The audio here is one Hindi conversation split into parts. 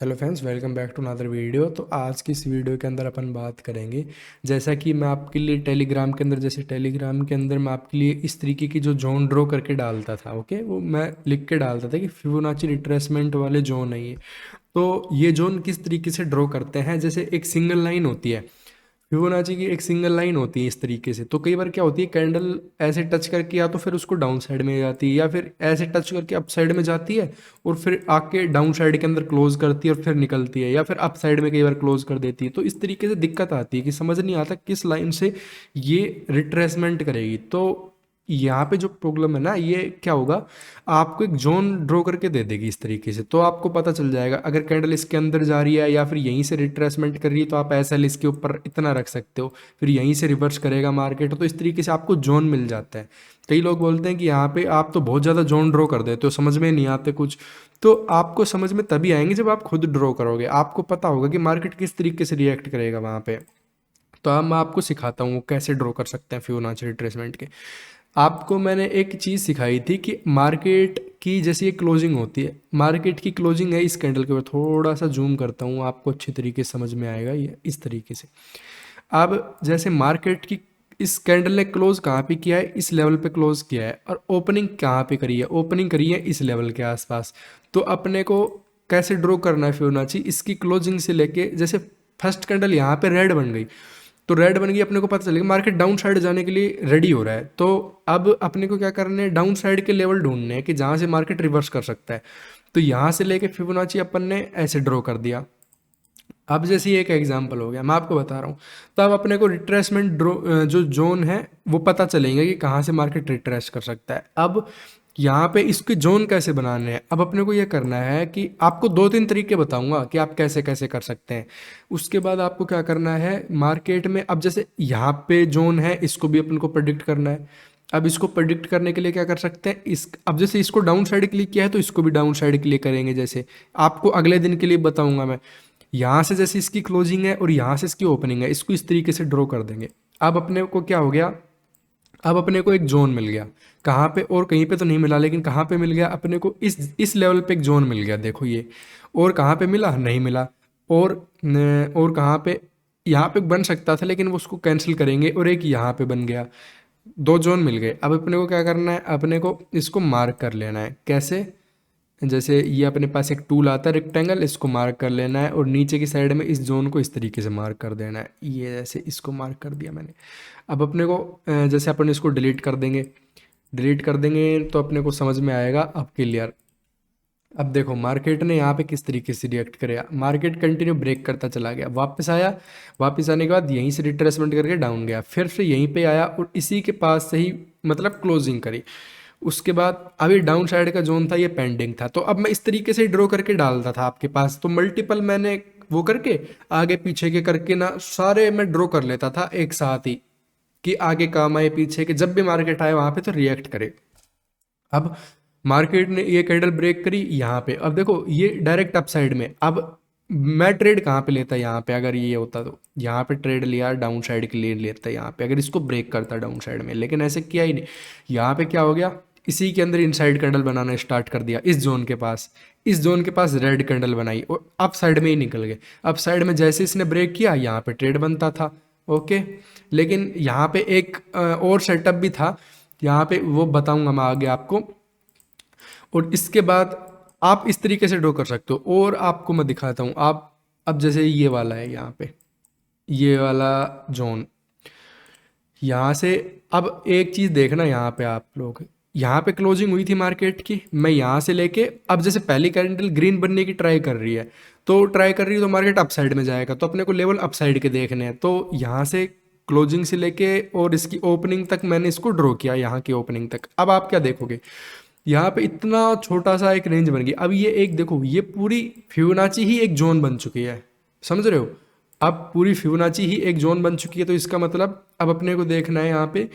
Hello friends, welcome back to another video. तो आज की इस वीडियो के अंदर अपन बात करेंगे, जैसा कि मैं आपके लिए टेलीग्राम के अंदर मैं आपके लिए इस तरीके की जो जोन ड्रॉ करके डालता था। ओके, वो मैं लिख के डालता था कि फिबोनाची रिट्रेसमेंट वाले जोन है ये। तो ये जोन किस तरीके से ड्रॉ करते हैं, जैसे एक सिंगल लाइन होती है, फिबोनाची की एक सिंगल लाइन होती है इस तरीके से। तो कई बार क्या होती है, कैंडल ऐसे टच करके या तो फिर उसको डाउन साइड में जाती है, या फिर ऐसे टच करके अप साइड में जाती है और फिर आके डाउन साइड के अंदर क्लोज करती है और फिर निकलती है, या फिर अप साइड में कई बार क्लोज कर देती है। तो इस तरीके से दिक्कत आती है कि समझ नहीं आता किस लाइन से ये रिट्रेसमेंट करेगी। तो यहाँ पे जो प्रॉब्लम है ना, ये क्या होगा, आपको एक जोन ड्रॉ करके दे देगी इस तरीके से। तो आपको पता चल जाएगा अगर कैंडल इसके अंदर जा रही है या फिर यहीं से रिट्रेसमेंट कर रही है, तो आप ऐसा इसके ऊपर इतना रख सकते हो, फिर यहीं से रिवर्स करेगा मार्केट। तो इस तरीके से आपको जोन मिल जाता है। कई लोग बोलते हैं कि यहाँ पे आप तो बहुत ज़्यादा जोन ड्रॉ कर देते हो, समझ में नहीं आते कुछ। तो आपको समझ में तभी आएंगे जब आप खुद ड्रॉ करोगे, आपको पता होगा कि मार्केट किस तरीके से रिएक्ट करेगा वहाँ पे। तो अब मैं आपको सिखाता हूँ कैसे ड्रॉ कर सकते हैं फिबोनाची रिट्रेसमेंट के। आपको मैंने एक चीज़ सिखाई थी कि मार्केट की जैसे ये क्लोजिंग होती है, मार्केट की क्लोजिंग है इस कैंडल के ऊपर। थोड़ा सा जूम करता हूँ, आपको अच्छी तरीके से समझ में आएगा ये इस तरीके से। अब जैसे मार्केट की इस कैंडल ने क्लोज कहाँ पे किया है, इस लेवल पे क्लोज किया है, और ओपनिंग कहाँ पे करी है, ओपनिंग करी है इस लेवल के आसपास। तो अपने को कैसे ड्रॉ करना है फिबोनाची, इसकी क्लोजिंग से लेके, जैसे फर्स्ट कैंडल यहाँ पे रेड बन गई, तो रेड बन गई, अपने को पता चलेगा मार्केट डाउन साइड जाने के लिए रेडी हो रहा है। तो अब अपने को क्या करना है, डाउन साइड के लेवल ढूंढने हैं कि जहाँ से मार्केट रिवर्स कर सकता है। तो यहाँ से लेके फिबोनाची अपन ने ऐसे ड्रॉ कर दिया। अब जैसे ये एक एग्जांपल हो गया, मैं आपको बता रहा हूँ। तो अब अपने को रिट्रेसमेंट ड्रो जो जोन है वो पता चलेंगे कि कहाँ से मार्केट रिट्रेस कर सकता है। अब यहाँ पे इसके जोन कैसे बनाने हैं, अब अपने को ये करना है कि आपको दो तीन तरीके बताऊंगा कि आप कैसे कैसे कर सकते हैं। उसके बाद आपको क्या करना है मार्केट में, अब जैसे यहाँ पे जोन है, इसको भी अपन को प्रेडिक्ट करना है। अब इसको प्रेडिक्ट करने के लिए क्या कर सकते हैं, इस अब जैसे इसको डाउन साइड के लिए किया है, तो इसको भी डाउन साइड के लिए करेंगे। जैसे आपको अगले दिन के लिए बताऊंगा मैं, यहाँ से जैसे इसकी क्लोजिंग है और यहाँ से इसकी ओपनिंग है, इसको इस तरीके से ड्रॉ कर देंगे। अब अपने को क्या हो गया, अब अपने को एक जोन मिल गया। कहाँ पे, और कहीं पे तो नहीं मिला, लेकिन कहाँ पे मिल गया अपने को, इस लेवल पे एक जोन मिल गया, देखो ये। और कहाँ पे मिला, नहीं मिला। और कहाँ पे, यहाँ पे बन सकता था लेकिन वो उसको कैंसिल करेंगे, और एक यहाँ पे बन गया। दो जोन मिल गए। अब अपने को क्या करना है, अपने को इसको मार्क कर लेना है। कैसे, जैसे ये अपने पास एक टूल आता है रेक्टेंगल, इसको मार्क कर लेना है और नीचे की साइड में इस जोन को इस तरीके से मार्क कर देना है। ये जैसे इसको मार्क कर दिया मैंने। अब अपने को जैसे अपन इसको डिलीट कर देंगे, डिलीट कर देंगे तो अपने को समझ में आएगा अब क्लियर। अब देखो मार्केट ने यहाँ पे किस तरीके से रिएक्ट करेगा, मार्केट कंटिन्यू ब्रेक करता चला गया, वापस आया, वापस आने के बाद यहीं से रिट्रेसमेंट करके डाउन गया, फिर से यहीं पे आया और इसी के पास से ही मतलब क्लोजिंग करी। उसके बाद अभी डाउन साइड का जोन था ये पेंडिंग था। तो अब मैं इस तरीके से ड्रॉ करके डालता था आपके पास, तो मल्टीपल मैंने वो करके आगे पीछे के करके ना सारे मैं ड्रॉ कर लेता था एक साथ ही, कि आगे काम आए पीछे के, जब भी मार्केट आए वहां पे तो रिएक्ट करे। अब मार्केट ने ये कैंडल ब्रेक करी यहाँ पे, अब देखो ये डायरेक्ट अप साइड में। अब मैं ट्रेड कहाँ पे लेता यहाँ पे, अगर ये होता तो यहाँ पे ट्रेड लिया डाउन साइड के लिए लेता यहाँ पे, अगर इसको ब्रेक करता डाउन साइड में, लेकिन ऐसे किया ही नहीं। यहाँ पे क्या हो गया, इसी के अंदर इनसाइड कैंडल बनाना स्टार्ट कर दिया इस जोन के पास, इस जोन के पास रेड कैंडल बनाई और अप साइड में ही निकल गए। अप साइड में जैसे इसने ब्रेक किया यहाँ पे ट्रेड बनता था। ओके, लेकिन यहाँ पे एक और सेटअप भी था, यहाँ पे वो बताऊंगा मैं आगे आपको। और इसके बाद आप इस तरीके से ड्रॉ कर सकते हो, और आपको मैं दिखाता हूँ। आप अब जैसे ये वाला है यहाँ पे, ये वाला जोन, यहाँ से अब एक चीज़ देखना, यहाँ पे आप लोग, यहाँ पे क्लोजिंग हुई थी मार्केट की, मैं यहाँ से लेके अब जैसे पहली कैंडल ग्रीन बनने की ट्राई कर रही है, तो ट्राई कर रही है तो मार्केट अप साइड में जाएगा, तो अपने को लेवल अप साइड के देखने हैं। तो यहाँ से क्लोजिंग से लेके और इसकी ओपनिंग तक मैंने इसको ड्रॉ किया, यहाँ की ओपनिंग तक। अब आप क्या देखोगे, यहाँ पे इतना छोटा सा एक रेंज बन गई। अब ये एक देखो, ये पूरी फिबोनाची ही एक जोन बन चुकी है, समझ रहे हो। अब पूरी फिबोनाची ही एक जोन बन चुकी है, तो इसका मतलब अब अपने को देखना है यहाँ पे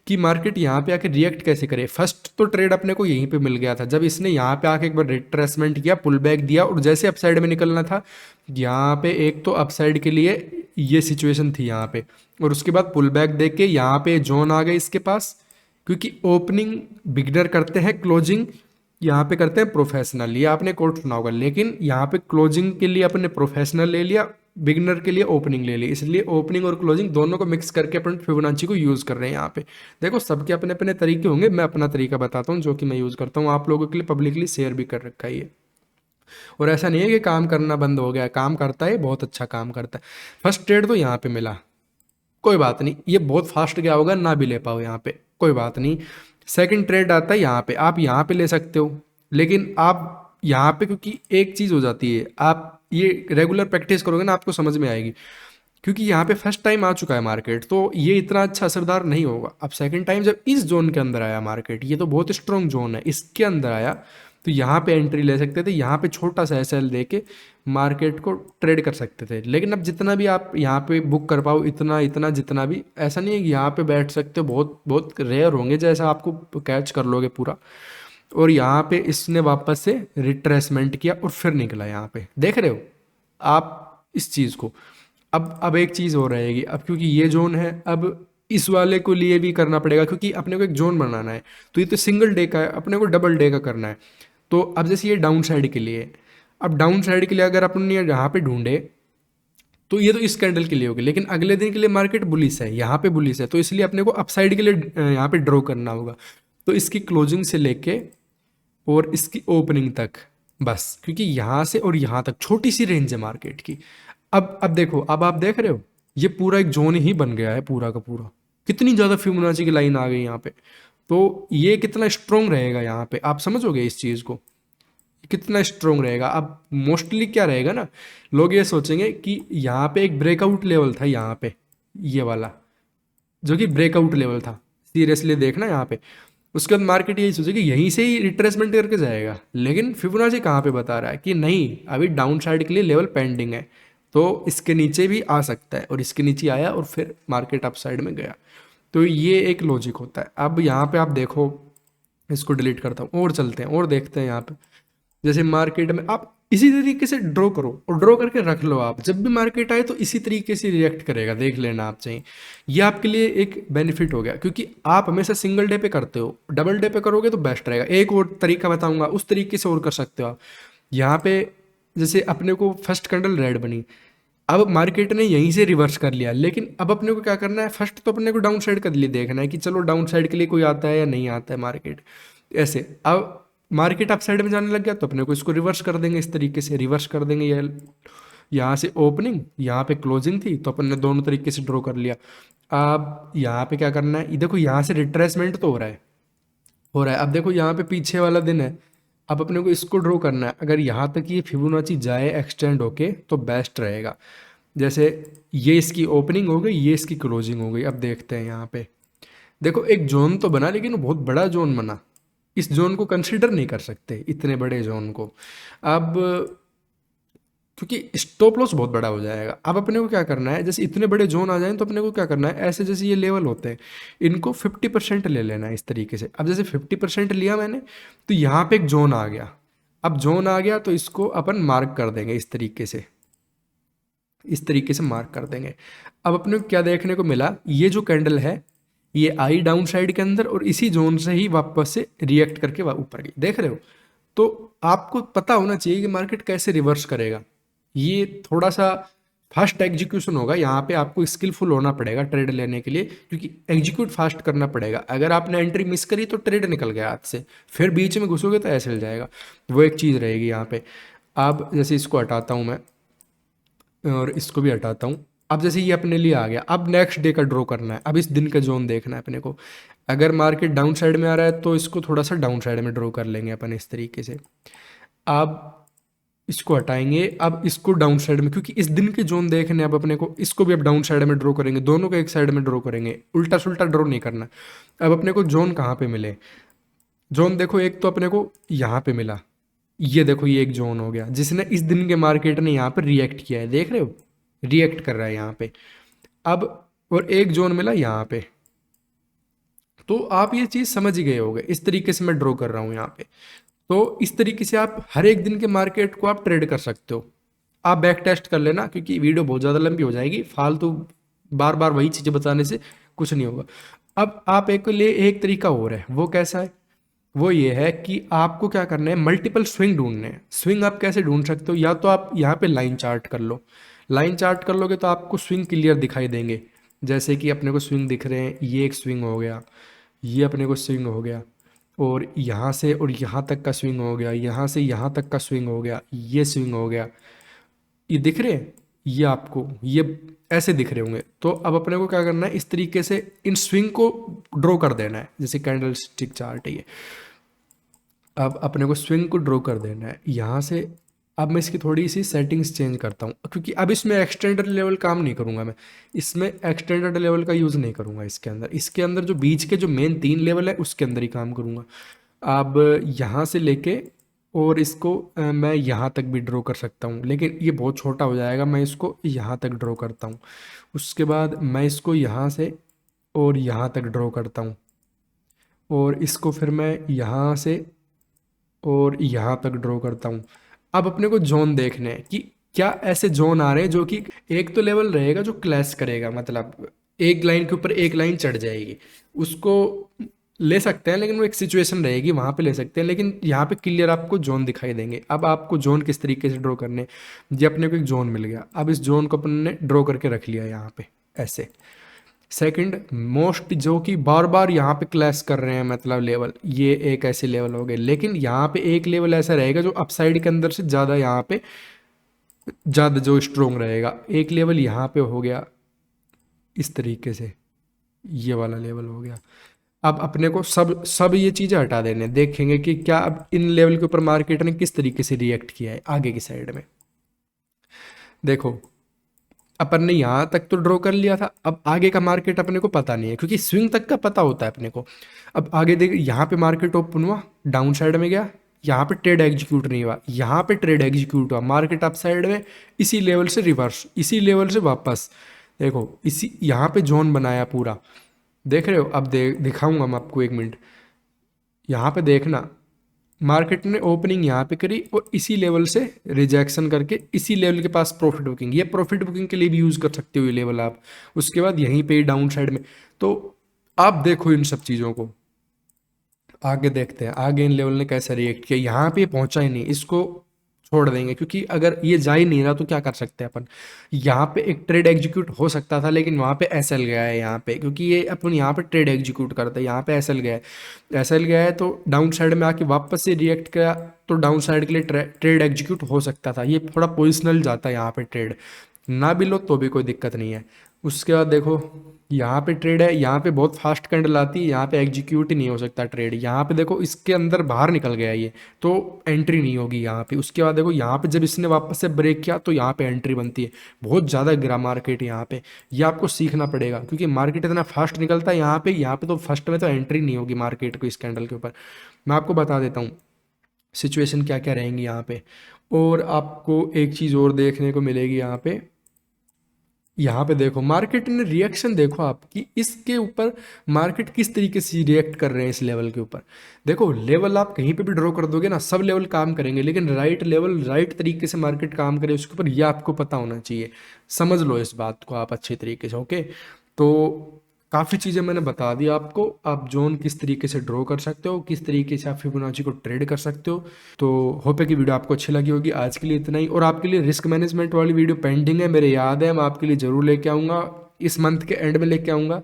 कि मार्केट यहाँ पे आके रिएक्ट कैसे करे। फर्स्ट तो ट्रेड अपने को यहीं पे मिल गया था, जब इसने यहाँ पे आके एक बार रिट्रेसमेंट किया, पुल बैक दिया, और जैसे अपसाइड में निकलना था, यहाँ पे एक तो अपसाइड के लिए ये सिचुएशन थी यहाँ पे, और उसके बाद पुल बैक देख के यहाँ पे जोन आ गए इसके पास, क्योंकि ओपनिंग बिगनर करते हैं, क्लोजिंग यहाँ पे करते हैं प्रोफेशनल, ये आपने कोट सुना होगा, लेकिन यहाँ पे क्लोजिंग के लिए अपने प्रोफेशनल ले लिया, बिगनर के लिए ओपनिंग ले ली, इसलिए ओपनिंग और क्लोजिंग दोनों को मिक्स करके अपन फिबोनाची को यूज़ कर रहे हैं यहाँ पे। देखो सबके अपने अपने तरीके होंगे, मैं अपना तरीका बताता हूँ जो कि मैं यूज़ करता हूँ, आप लोगों के लिए पब्लिकली शेयर भी कर रखा है ये। और ऐसा नहीं है कि काम करना बंद हो गया, काम करता है, बहुत अच्छा काम करता है। फर्स्ट ट्रेड तो यहाँ पे मिला, कोई बात नहीं, ये बहुत फास्ट गया होगा, ना भी ले पाओ यहाँ पे, कोई बात नहीं। सेकंड ट्रेड आता है यहाँ पे, आप यहाँ पे ले सकते हो, लेकिन आप यहाँ पे क्योंकि एक चीज़ हो जाती है, आप ये रेगुलर प्रैक्टिस करोगे ना आपको समझ में आएगी, क्योंकि यहाँ पे फर्स्ट टाइम आ चुका है मार्केट तो ये इतना अच्छा असरदार नहीं होगा। अब सेकंड टाइम जब इस जोन के अंदर आया मार्केट, ये तो बहुत स्ट्रॉन्ग जोन है, इसके अंदर आया तो यहाँ पे एंट्री ले सकते थे, यहाँ पे छोटा सा एसएल दे के मार्केट को ट्रेड कर सकते थे। लेकिन अब जितना भी आप यहाँ पे बुक कर पाओ, इतना इतना जितना भी, ऐसा नहीं है कि यहाँ पे बैठ सकते हो, बहुत बहुत रेयर होंगे जैसा आपको कैच कर लोगे पूरा। और यहाँ पे इसने वापस से रिट्रेसमेंट किया और फिर निकला, यहाँ पे देख रहे हो आप इस चीज़ को। अब एक चीज़ हो रहेगी, अब क्योंकि ये जोन है, अब इस वाले को लिए भी करना पड़ेगा, क्योंकि अपने को एक जोन बनाना है, तो ये तो सिंगल डे का है, अपने को डबल डे का करना है। तो अब जैसे ये डाउन साइड के लिए, अब डाउन साइड के लिए अगर अपन यहाँ पे ढूंढे तो ये तो इस कैंडल के लिए होगी, लेकिन अगले दिन के लिए मार्केट बुलिश है, यहाँ पे बुलिश है, तो इसलिए अपने को अपसाइड के लिए यहाँ पे ड्रॉ करना होगा। तो इसकी क्लोजिंग से लेके और इसकी ओपनिंग तक बस, क्योंकि यहाँ से और यहाँ तक छोटी सी रेंज है मार्केट की। अब देखो, अब आप देख रहे हो ये पूरा एक जोन ही बन गया है पूरा का पूरा, कितनी ज़्यादा फिबोनाची की लाइन आ गई यहाँ पे, तो ये कितना स्ट्रोंग रहेगा यहाँ पे आप समझोगे इस चीज़ को, कितना स्ट्रोंग रहेगा। अब मोस्टली क्या रहेगा ना, लोग ये सोचेंगे कि यहाँ पे एक ब्रेकआउट लेवल था यहाँ पे, ये वाला जो कि ब्रेकआउट लेवल था, सीरियसली देखना यहाँ पे, उसके बाद मार्केट यही सोचेगी यहीं से ही रिट्रेसमेंट करके जाएगा, लेकिन फिबोनाची कहाँ पे बता रहा है कि नहीं, अभी डाउन साइड के लिए लेवल पेंडिंग है, तो इसके नीचे भी आ सकता है, और इसके नीचे आया और फिर मार्केट अप साइड में गया। तो ये एक लॉजिक होता है। अब यहाँ पे आप देखो, इसको डिलीट करता हूँ और चलते हैं और देखते हैं यहाँ पे, जैसे मार्केट में आप इसी तरीके से ड्रॉ करो और ड्रॉ करके रख लो, आप जब भी मार्केट आए तो इसी तरीके से रिएक्ट करेगा, देख लेना आप चाहिए। ये आपके लिए एक बेनिफिट हो गया, क्योंकि आप हमेशा सिंगल डे पे करते हो, डबल डे पे करोगे तो बेस्ट रहेगा। एक और तरीका बताऊंगा, उस तरीके से और कर सकते हो आप। यहाँ पे जैसे अपने को फर्स्ट कैंडल रेड बनी, अब मार्केट ने यहीं से रिवर्स कर लिया, लेकिन अब अपने को क्या करना है, फर्स्ट तो अपने को डाउन साइड के लिए देखना है कि चलो डाउन साइड के लिए कोई आता है या नहीं आता है मार्केट, ऐसे। अब मार्केट अप साइड में जाने लग गया तो अपने को इसको रिवर्स कर देंगे, इस तरीके से रिवर्स कर देंगे। ये यहाँ से ओपनिंग, यहाँ पे क्लोजिंग थी, तो अपन ने दोनों तरीके से ड्रॉ कर लिया। अब यहाँ पे क्या करना है, ये देखो यहाँ से रिट्रेसमेंट तो हो रहा है। अब देखो यहाँ पे पीछे वाला दिन है, अब अपने को इसको ड्रॉ करना है। अगर यहाँ तक ये फिबोनाची जाए एक्सटेंड होके तो बेस्ट रहेगा। जैसे ये इसकी ओपनिंग हो गई, ये इसकी क्लोजिंग हो गई। अब देखते हैं यहाँ पे, देखो एक जोन तो बना, लेकिन वो बहुत बड़ा जोन बना, इस जोन को कंसिडर नहीं कर सकते, इतने बड़े जोन को। अब क्योंकि स्टॉप लॉस बहुत बड़ा हो जाएगा। अब अपने को क्या करना है, जैसे इतने बड़े जोन आ जाएं तो अपने को क्या करना है, ऐसे जैसे ये लेवल होते हैं इनको 50% ले लेना है इस तरीके से। अब जैसे 50% लिया मैंने, तो यहाँ पे एक जोन आ गया। अब जोन आ गया तो इसको अपन मार्क कर देंगे इस तरीके से, इस तरीके से मार्क कर देंगे। अब अपने को क्या देखने को मिला, ये जो कैंडल है ये आई डाउन साइड के अंदर और इसी जोन से ही वापस से रिएक्ट करके ऊपर गई, देख रहे हो। तो आपको पता होना चाहिए कि मार्केट कैसे रिवर्स करेगा। ये थोड़ा सा फास्ट एग्जीक्यूशन होगा, यहाँ पे आपको स्किलफुल होना पड़ेगा ट्रेड लेने के लिए, क्योंकि एग्जीक्यूट फास्ट करना पड़ेगा। अगर आपने एंट्री मिस करी तो ट्रेड निकल गया हाथ से, फिर बीच में घुसोगे तो ऐसे हिल जाएगा, वो एक चीज़ रहेगी यहाँ पे। अब जैसे इसको हटाता हूँ मैं और इसको भी हटाता हूँ। अब जैसे ये अपने लिए आ गया, अब नेक्स्ट डे का ड्रॉ करना है, अब इस दिन का जोन देखना है अपने को। अगर मार्केट डाउन साइड में आ रहा है तो इसको थोड़ा सा डाउन साइड में ड्रॉ कर लेंगे अपन इस तरीके से। अब इसको हटाएंगे, अब इसको डाउन साइड में, क्योंकि इस दिन के जोन देखने अब अपने को, इसको भी अब डाउन साइड में ड्रॉ करेंगे, दोनों को एक साइड में ड्रॉ करेंगे, उल्टा सुल्टा ड्रॉ नहीं करना। अब अपने को जोन कहाँ पे मिले, जोन देखो एक तो अपने को यहाँ पे मिला, ये देखो ये एक जोन हो गया जिसने इस दिन के मार्केट ने यहाँ पर रिएक्ट किया है, देख रहे हो रिएक्ट कर रहा है यहाँ पे। अब और एक जोन मिला यहाँ पे, तो आप ये चीज़ समझ ही गए होगे, इस तरीके से मैं ड्रॉ कर रहा हूँ यहाँ पे। तो इस तरीके से आप हर एक दिन के मार्केट को आप ट्रेड कर सकते हो। आप बैक टेस्ट कर लेना, क्योंकि वीडियो बहुत ज़्यादा लंबी हो जाएगी, फालतू बार बार वही चीज़ें बताने से कुछ नहीं होगा। अब आप एक लिए एक तरीका और है, वो कैसा है, वो ये है कि आपको क्या करना है, मल्टीपल स्विंग ढूंढने हैं। स्विंग आप कैसे ढूंढ सकते हो, या तो आप यहाँ पे लाइन चार्ट कर लो। लाइन चार्ट कर लोगे तो आपको स्विंग क्लियर दिखाई देंगे। जैसे कि अपने को स्विंग दिख रहे हैं, ये एक स्विंग हो गया, ये अपने को स्विंग हो गया, और यहाँ से और यहाँ तक का स्विंग हो गया, यहाँ से यहाँ तक का स्विंग हो गया, ये स्विंग हो गया। ये दिख रहे हैं, ये आपको ये ऐसे दिख रहे होंगे। तो अब अपने को क्या करना है, इस तरीके से इन स्विंग को ड्रॉ कर देना है, जैसे कैंडल स्टिक चार्ट है ये। अब अपने को स्विंग को ड्रॉ कर देना है यहाँ से। अब मैं इसकी थोड़ी सी सेटिंग्स चेंज करता हूँ, क्योंकि अब इसमें एक्सटेंडेड लेवल काम नहीं करूँगा मैं। इसमें एक्सटेंडेड लेवल का यूज़ नहीं करूँगा इसके अंदर जो बीच के जो मेन 3 लेवल है उसके अंदर ही काम करूँगा। अब यहाँ से लेके और इसको मैं यहाँ तक भी ड्रॉ कर सकता हूँ, लेकिन ये बहुत छोटा हो जाएगा। मैं इसको यहाँ तक ड्रॉ करता हूँ, उसके बाद मैं इसको यहाँ से और यहाँ तक ड्रॉ करता हूँ, और इसको फिर मैं यहाँ से और यहाँ तक ड्रॉ करता हूँ। अब अपने को जोन देखने हैं कि क्या ऐसे जोन आ रहे हैं जो कि एक तो लेवल रहेगा जो क्लैश करेगा, मतलब एक लाइन के ऊपर एक लाइन चढ़ जाएगी, उसको ले सकते हैं, लेकिन वो एक सिचुएशन रहेगी वहाँ पे ले सकते हैं। लेकिन यहाँ पे क्लियर आपको जोन दिखाई देंगे। अब आपको जोन किस तरीके से ड्रॉ करने हैं, ये अपने को एक जोन मिल गया। अब इस जोन को अपन ने ड्रॉ करके रख लिया यहाँ पे ऐसे। सेकंड मोस्ट जो कि बार बार यहाँ पे क्लैश कर रहे हैं, मतलब लेवल, ये एक ऐसे लेवल हो गए, लेकिन यहाँ पे एक लेवल ऐसा रहेगा जो अपसाइड के अंदर से ज़्यादा यहाँ पे ज़्यादा जो स्ट्रोंग रहेगा। एक लेवल यहाँ पे हो गया इस तरीके से, ये वाला लेवल हो गया। अब अपने को सब सब ये चीज़ें हटा देने, देखेंगे कि क्या अब इन लेवल के ऊपर मार्केट ने किस तरीके से रिएक्ट किया है आगे की साइड में। देखो अपन ने यहाँ तक तो ड्रॉ कर लिया था, अब आगे का मार्केट अपने को पता नहीं है, क्योंकि स्विंग तक का पता होता है अपने को। अब आगे देख, यहाँ पे मार्केट ओपन हुआ, डाउन साइड में गया, यहाँ पे ट्रेड एग्जीक्यूट नहीं हुआ, यहाँ पे ट्रेड एग्जीक्यूट हुआ, मार्केट अप साइड में, इसी लेवल से रिवर्स, इसी लेवल से वापस। देखो इसी यहाँ पे जोन बनाया पूरा, देख रहे हो। अब दिखाऊंगा मैं आपको, 1 मिनट। यहाँ पे देखना, मार्केट ने ओपनिंग यहाँ पे करी और इसी लेवल से रिजेक्शन करके इसी लेवल के पास प्रॉफिट बुकिंग, ये प्रॉफिट बुकिंग के लिए भी यूज़ कर सकते हो ये लेवल आप। उसके बाद यहीं पे डाउन साइड में। तो आप देखो इन सब चीज़ों को, आगे देखते हैं आगे इन लेवल ने कैसे रिएक्ट किया। यहाँ पे पहुंचा ही नहीं, इसको छोड़ देंगे, क्योंकि अगर ये जा ही नहीं रहा तो क्या कर सकते हैं अपन। यहाँ पे एक ट्रेड एग्जीक्यूट हो सकता था, लेकिन वहाँ पे एसएल गया है यहाँ पे, क्योंकि ये अपन यहाँ पे ट्रेड एग्जीक्यूट करते हैं, यहाँ पे एसएल गया है। एसएल गया है तो डाउन साइड में आके वापस से रिएक्ट किया, तो डाउन साइड के लिए ट्रेड एग्जीक्यूट हो सकता था। ये थोड़ा पोजिशनल जाता है यहाँ पे, ट्रेड ना भी लो तो भी कोई दिक्कत नहीं है। उसके बाद देखो यहाँ पे ट्रेड है, यहाँ पे बहुत फास्ट कैंडल आती है, यहाँ पे एग्जीक्यूट ही नहीं हो सकता ट्रेड। यहाँ पे देखो इसके अंदर बाहर निकल गया ये, तो एंट्री नहीं होगी यहाँ पे। उसके बाद देखो यहाँ पे जब इसने वापस से ब्रेक किया तो यहाँ पे एंट्री बनती है। बहुत ज़्यादा गिरा मार्केट यहाँ पे, ये आपको सीखना पड़ेगा, क्योंकि मार्केट इतना फास्ट निकलता है यहाँ पे तो फर्स्ट में तो एंट्री नहीं होगी मार्केट को इस कैंडल के ऊपर। मैं आपको बता देता हूँ सिचुएशन क्या क्या रहेंगी यहाँ पे। और आपको एक चीज़ और देखने को मिलेगी यहाँ पे। यहाँ पे देखो मार्केट ने रिएक्शन, देखो आपकी इसके ऊपर मार्केट किस तरीके से रिएक्ट कर रहे हैं इस लेवल के ऊपर। देखो लेवल आप कहीं पे भी ड्रॉ कर दोगे ना, सब लेवल काम करेंगे, लेकिन राइट लेवल राइट तरीके से मार्केट काम करे उसके ऊपर, ये आपको पता होना चाहिए। समझ लो इस बात को आप अच्छे तरीके से। ओके, तो काफ़ी चीज़ें मैंने बता दी आपको, आप जोन किस तरीके से ड्रॉ कर सकते हो, किस तरीके से आप फिबोनाची को ट्रेड कर सकते हो। तो होप है कि वीडियो आपको अच्छी लगी होगी। आज के लिए इतना ही, और आपके लिए रिस्क मैनेजमेंट वाली वीडियो पेंडिंग है, मेरे याद है, मैं आपके लिए ज़रूर लेके आऊँगा, इस मंथ के एंड में लेके आऊँगा,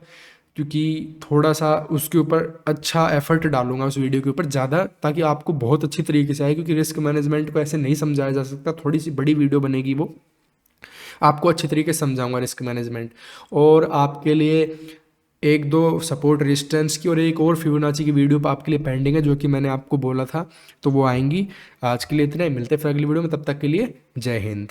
क्योंकि थोड़ा सा उसके ऊपर अच्छा एफर्ट डालूंगा उस वीडियो के ऊपर ज़्यादा, ताकि आपको बहुत अच्छी तरीके से आए। क्योंकि रिस्क मैनेजमेंट को ऐसे नहीं समझाया जा सकता, थोड़ी सी बड़ी वीडियो बनेगी, वो आपको अच्छे तरीके से समझाऊंगा रिस्क मैनेजमेंट। और आपके लिए एक दो सपोर्ट रेजिस्टेंस की और एक और फिबोनाची की वीडियो आपके लिए पेंडिंग है, जो कि मैंने आपको बोला था, तो वो आएंगी। आज के लिए इतना ही, मिलते हैं फिर अगली वीडियो में, तब तक के लिए जय हिंद।